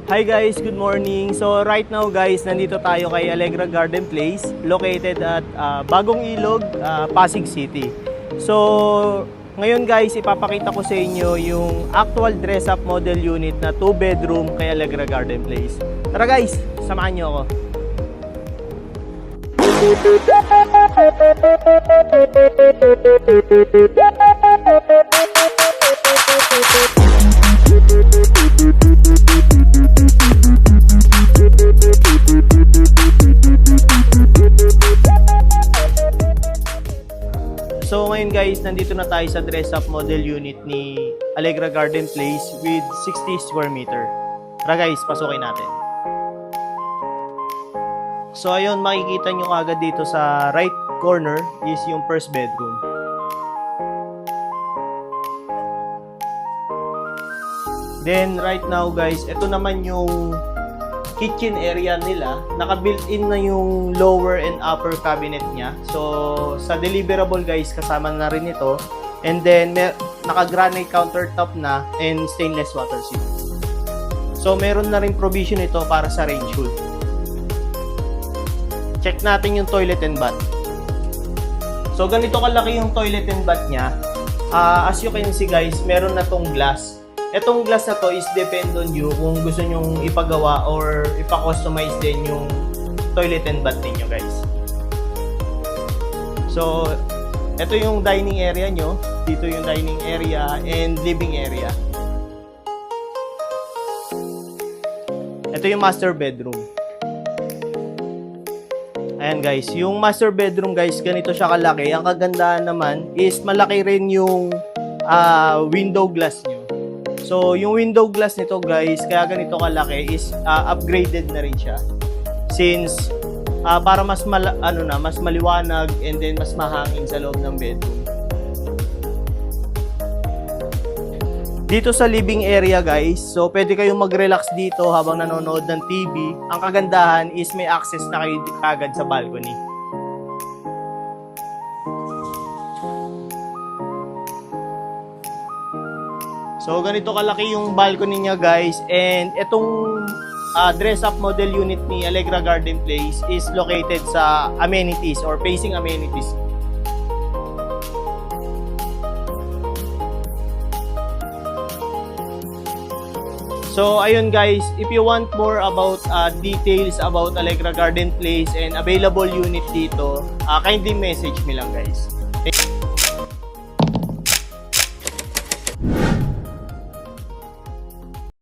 Hi guys, good morning. So right now guys, nandito tayo kay Allegra Garden Place, located at Bagong Ilog, Pasig City. So ngayon guys, ipapakita ko sa inyo yung actual dress-up model unit na 2-bedroom kay Allegra Garden Place. Tara guys, samahan niyo ako. So ngayon guys, nandito na tayo sa dress-up model unit ni Allegra Garden Place with 60 square meter. Tara guys, pasukin natin. So ayun, makikita nyo agad dito sa right corner is yung first bedroom. Then right now guys, ito naman yung kitchen area nila. Naka-built-in na yung lower and upper cabinet niya. So sa deliverable guys, kasama na rin ito. And then naka-granite countertop na and stainless water seat. So meron na rin provision ito para sa range hood. Check natin yung toilet and bath. So ganito kalaki yung toilet and bath niya. As you can see guys, meron na tong glass. Etong glass na to is depend on you kung gusto nyong ipagawa or ipa-customize din yung toilet and bath ninyo guys. So ito yung dining area nyo. Dito yung dining area and living area. Ito yung master bedroom. Ayan guys, yung master bedroom guys, ganito siya kalaki. Ang kagandahan naman is malaki rin yung window glass nyo. So yung window glass nito guys, kaya ganito kalaki is upgraded na rin siya. Since para mas mas maliwanag and then mas mahangin sa loob ng bedroom. Dito sa living area guys, so pwede kayong mag-relax dito habang nanonood ng TV. Ang kagandahan is may access na kayo kagad sa balcony. So ganito kalaki yung balcony niya guys, and itong dress-up model unit ni Allegra Garden Place is located sa amenities or facing amenities. So ayun guys, if you want more about details about Allegra Garden Place and available unit dito, kindly message me lang guys.